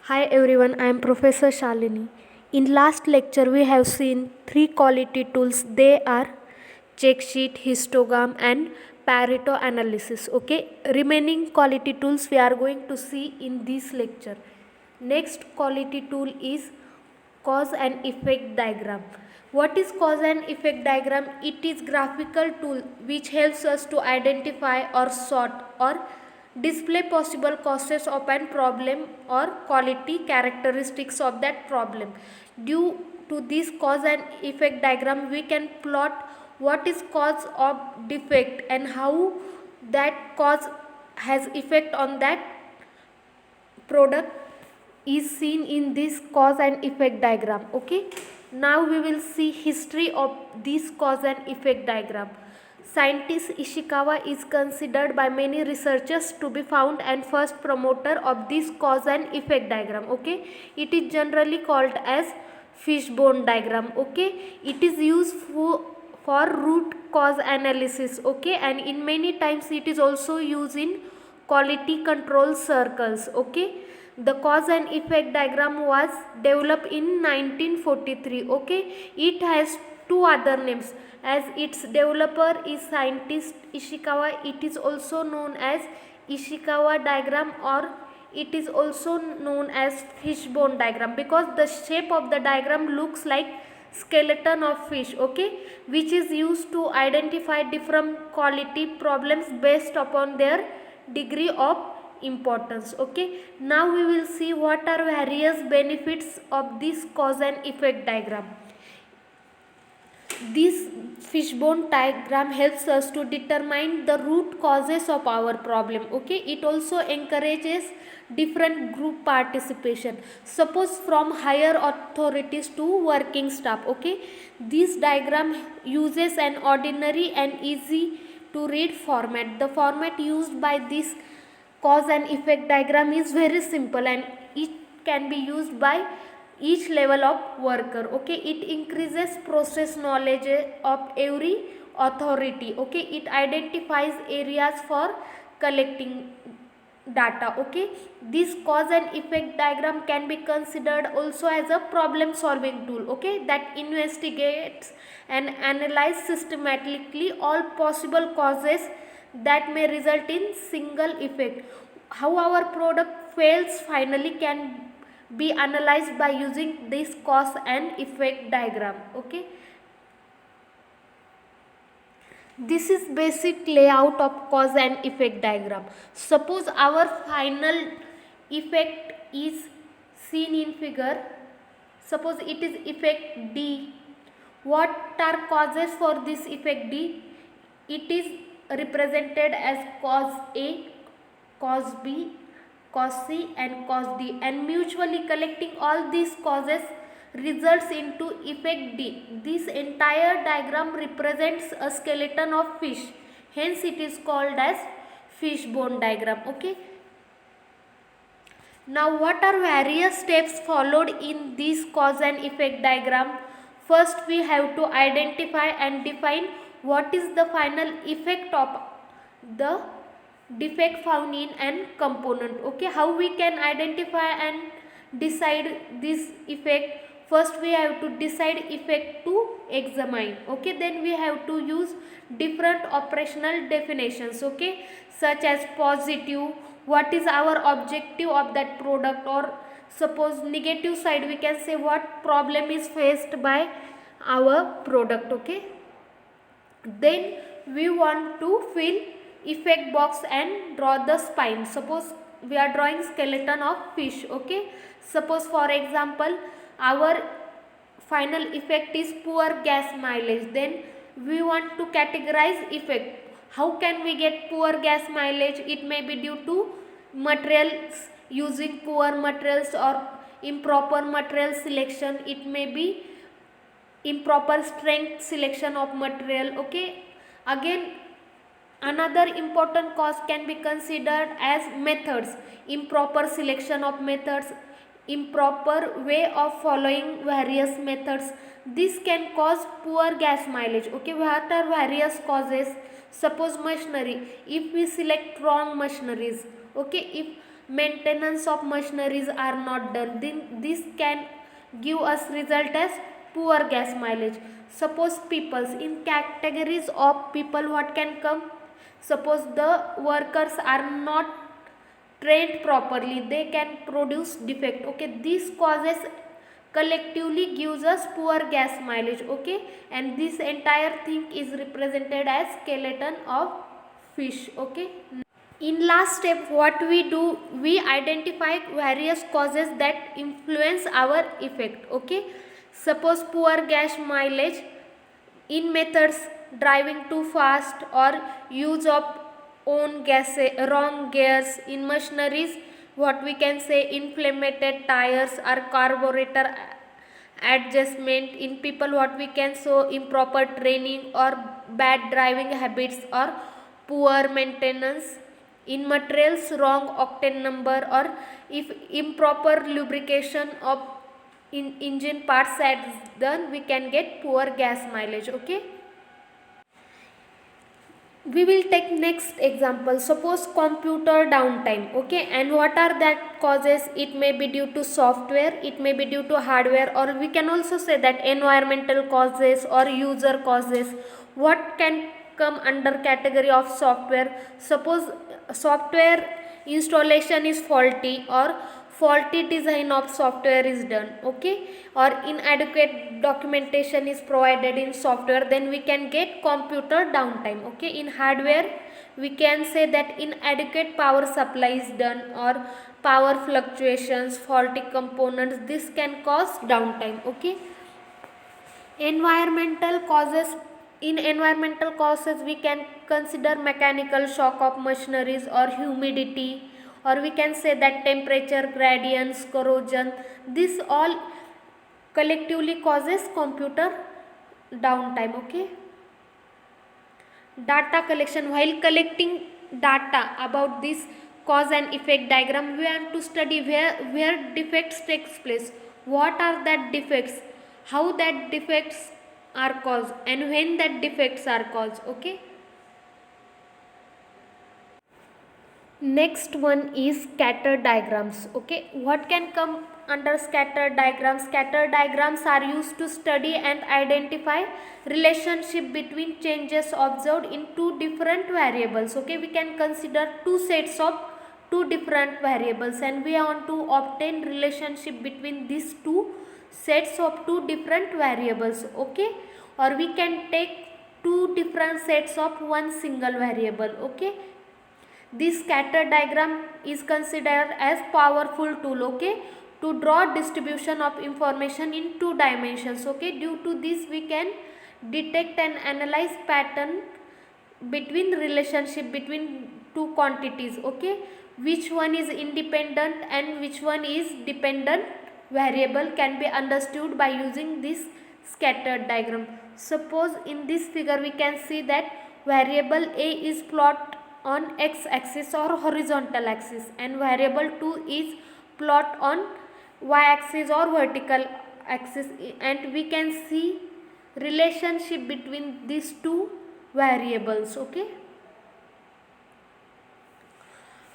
Hi everyone, I am Professor Shalini. In last lecture we have seen three quality tools. They are check sheet, histogram and Pareto analysis. Okay, remaining quality tools we are going to see in this lecture. Next quality tool is cause and effect diagram. What is cause and effect diagram? It is graphical tool which helps us to identify or sort or display possible causes of an problem or quality characteristics of that problem. Due to this cause and effect diagram, we can plot what is cause of defect and how that cause has effect on that product is seen in this cause and effect diagram. Okay, now we will see history of this cause and effect diagram. Scientist Ishikawa is considered by many researchers to be found and first promoter of this cause and effect diagram. Okay, it is generally called as fishbone diagram. Okay, it is used for root cause analysis. Okay, and in many times it is also used in quality control circles. Okay, the cause and effect diagram was developed in 1943. Okay, it has two other names. As its developer is scientist Ishikawa, it is also known as Ishikawa diagram, or it is also known as fishbone diagram because the shape of the diagram looks like skeleton of fish. Okay, which is used to identify different quality problems based upon their degree of importance. Okay, now we will see what are various benefits of this cause and effect diagram. This fishbone diagram helps us to determine the root causes of our problem. Okay, it also encourages different group participation, suppose from higher authorities to working staff. Okay, this diagram uses an ordinary and easy to read format. The format used by this cause and effect diagram is very simple and it can be used by each level of worker. Okay, it increases process knowledge of every authority. Okay, it identifies areas for collecting data. Okay, this cause and effect diagram can be considered also as a problem solving tool. Okay, that investigates and analyze systematically all possible causes that may result in single effect. How our product fails finally can be analyzed by using this cause and effect diagram. Okay, this is basic layout of cause and effect diagram. Suppose our final effect is seen in figure. Suppose it is effect D. What are causes for this effect D? It is represented as cause A, cause B, cause C and cause D, and mutually collecting all these causes results into effect D. This entire diagram represents a skeleton of fish, hence it is called as fishbone diagram. Okay, now what are various steps followed in this cause and effect diagram? First we have to identify and define what is the final effect of the defect found in an component. Okay, how we can identify and decide this effect? First we have to decide effect to examine. Okay, then we have to use different operational definitions. Okay, such as positive, what is our objective of that product, or suppose negative side we can say what problem is faced by our product. Okay, then we want to fill effect box and draw the spine. Suppose we are drawing skeleton of fish. Okay, suppose for example our final effect is poor gas mileage, then we want to categorize effect. How can we get poor gas mileage? It may be due to materials, using poor materials or improper material selection. It may be improper strength selection of material. Okay, again another important cause can be considered as methods, improper selection of methods, improper way of following various methods. This can cause poor gas mileage. Okay, what are various causes? Suppose machinery, if we select wrong machineries. Okay, if maintenance of machineries are not done, then this can give us result as poor gas mileage. Suppose peoples, in categories of people what can come, suppose the workers are not trained properly, they can produce defect. Okay, this causes collectively gives us poor gas mileage. Okay, and this entire thing is represented as skeleton of fish. Okay, in last step what we do, we identify various causes that influence our effect. Okay, suppose poor gas mileage in methods, driving too fast or use of own gas, wrong gears. In machineries what we can say, inflated tires or carburetor adjustment. In people what we can show, improper training or bad driving habits or poor maintenance. In materials, wrong octane number, or if improper lubrication of engine parts are done, we can get poor gas mileage. Okay, we will take next example. Suppose computer downtime. Okay, and what are that causes? It may be due to software, it may be due to hardware, or we can also say that environmental causes or user causes. What can come under category of software? Suppose software installation is faulty, or faulty design of software is done. Okay, or inadequate documentation is provided in software, then we can get computer downtime. Okay, in hardware we can say that inadequate power supply is done, or power fluctuations, faulty components, this can cause downtime. Okay, environmental causes. In environmental causes we can consider mechanical shock of machineries, or humidity, or we can say that temperature gradients, corrosion. This all collectively causes computer downtime. Okay, data collection. While collecting data about this cause and effect diagram, we have to study where defects takes place, what are that defects, how that defects are caused, and when that defects are caused. Okay, next one is scatter diagrams. Okay, what can come under scatter diagrams? Scatter diagrams are used to study and identify relationship between changes observed in two different variables. Okay, we can consider two sets of two different variables, and we want to obtain relationship between these two sets of two different variables. Okay, or we can take two different sets of one single variable. Okay, this scatter diagram is considered as powerful tool. Okay, to draw distribution of information in two dimensions. Okay, due to this we can detect and analyze pattern between relationship between two quantities. Okay, which one is independent and which one is dependent variable can be understood by using this scattered diagram. Suppose in this figure we can see that variable a is plot on x axis or horizontal axis, and variable 2 is plot on y axis or vertical axis, and we can see relationship between these two variables. Okay,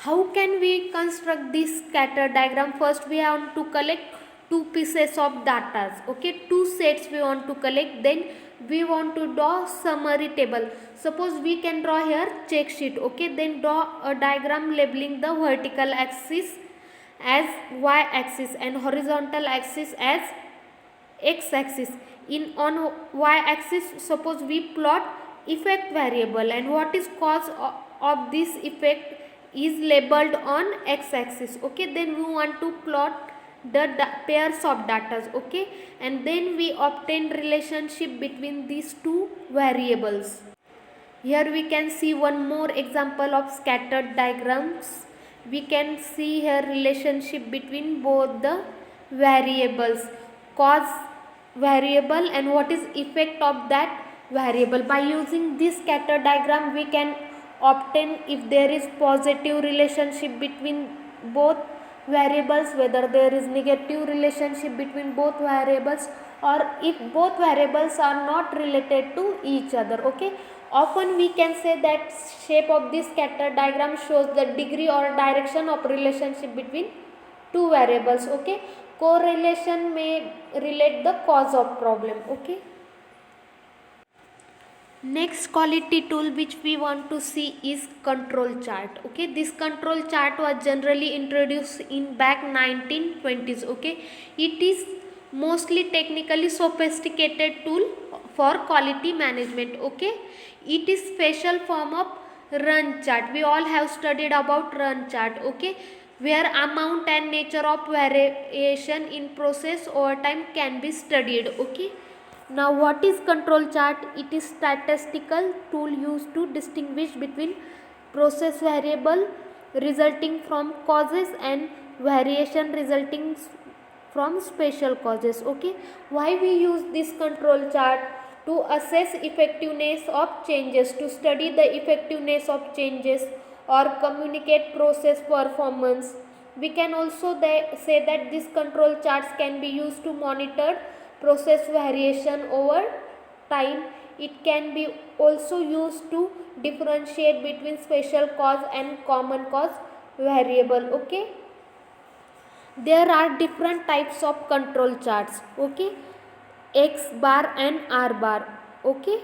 how can we construct this scatter diagram? First we have to collect two pieces of data. Okay, two sets we want to collect, then we want to draw summary table. Suppose we can draw here check sheet. Okay, then draw a diagram labeling the vertical axis as y axis and horizontal axis as x axis. In on y axis, suppose we plot effect variable, and what is cause of this effect is labeled on x axis. Okay, then we want to plot the pairs of data. Okay, and then we obtain relationship between these two variables. Here we can see one more example of scattered diagrams. We can see here relationship between both the variables, cause variable and what is effect of that variable. By using this scatter diagram we can obtain if there is positive relationship between both variables, whether there is negative relationship between both variables, or if both variables are not related to each other. Okay, Often we can say that shape of this scatter diagram shows the degree or direction of relationship between two variables. Okay, correlation may relate the cause of problem. Okay, next quality tool which we want to see is control chart. Okay, this control chart was generally introduced in back 1920s. Okay, it is mostly technically sophisticated tool for quality management. Okay, it is special form of run chart. We all have studied about run chart. Okay, where amount and nature of variation in process over time can be studied. Okay, now what is control chart? It is statistical tool used to distinguish between process variable resulting from causes and variation resulting from special causes. Okay, why we use this control chart? To assess effectiveness of changes, to study the effectiveness of changes or communicate process performance. We can also say that these control charts can be used to monitor process variation over time. It can be also used to differentiate between special cause and common cause variable. Okay, there are different types of control charts. Okay, X bar and R bar. Okay,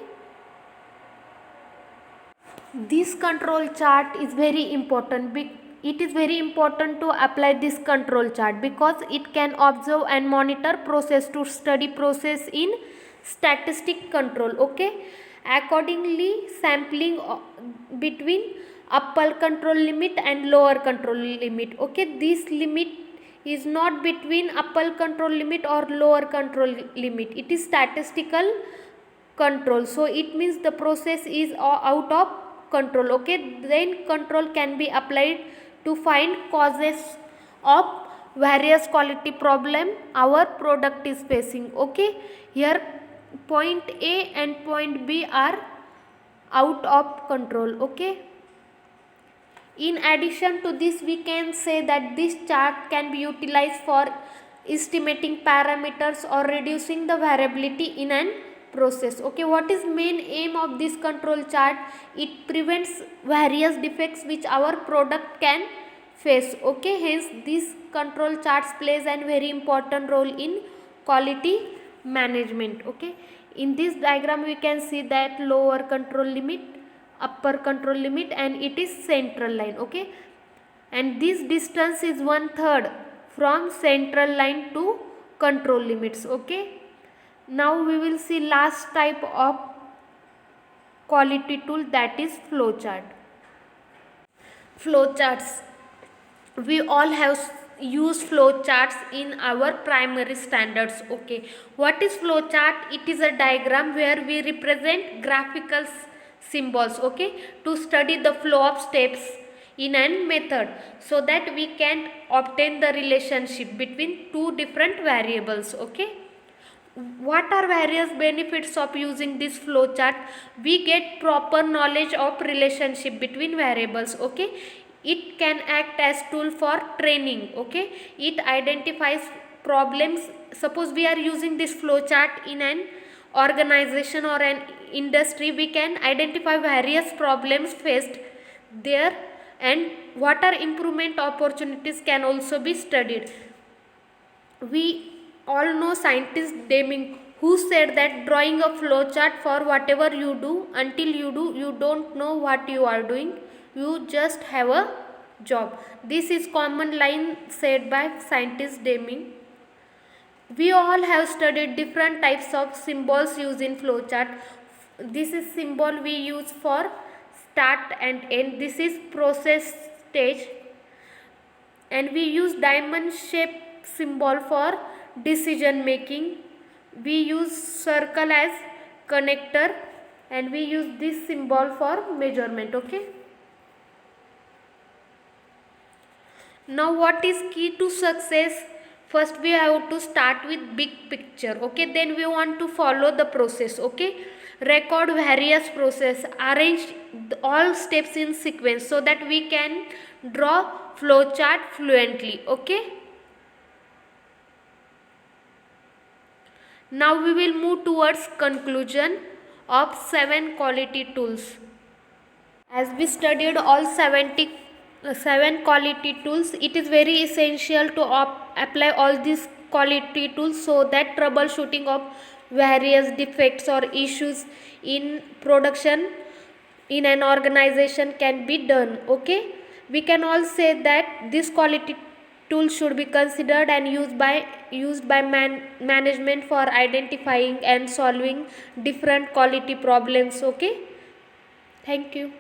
this control chart is very important. It is very important to apply this control chart because it can observe and monitor process, to study process in statistic control. Okay, accordingly sampling between upper control limit and lower control limit. Okay, this limit is not between upper control limit or lower control limit, it is statistical control, so it means the process is out of control. Okay, then control can be applied to find causes of various quality problem our product is facing. Okay, here point A and point B are out of control. Okay, in addition to this, we can say that this chart can be utilized for estimating parameters or reducing the variability in an process. Okay, what is main aim of this control chart? It prevents various defects which our product can face. Okay, hence this control charts plays a very important role in quality management. Okay, in this diagram we can see that lower control limit, upper control limit, and it is central line. Okay, and this distance is 1/3 from central line to control limits. Okay, now we will see last type of quality tool, that is flow chart. Flow charts, we all have used flow charts in our primary standards. Okay, what is flow chart? It is a diagram where we represent graphical symbols. Okay, to study the flow of steps in a method so that we can obtain the relationship between two different variables. Okay, what are various benefits of using this flow chart? We get proper knowledge of relationship between variables. Okay, it can act as tool for training. Okay, it identifies problems. Suppose we are using this flow chart in an organization or an industry, we can identify various problems faced there, and what are improvement opportunities can also be studied. We all know scientist Deming, who said that drawing a flowchart for whatever you do, until you do, you don't know what you are doing, you just have a job. This is common line said by scientist Deming. We all have studied different types of symbols used in flowchart. This is symbol we use for start and end. This is process stage, and we use diamond shape symbol for decision making. We use circle as connector, and we use this symbol for measurement. Okay, now what is key to success? First we have to start with big picture. Okay, then we want to follow the process. Okay, record various process, arrange all steps in sequence so that we can draw flowchart fluently. Okay, now we will move towards conclusion. of 7 quality tools. As we studied all 7 quality tools, it is very essential to apply all these quality tools so that troubleshooting of various defects or issues in production in an organization can be done. Okay, we can all say that this quality tool should be considered and used by management for identifying and solving different quality problems. Okay, thank you.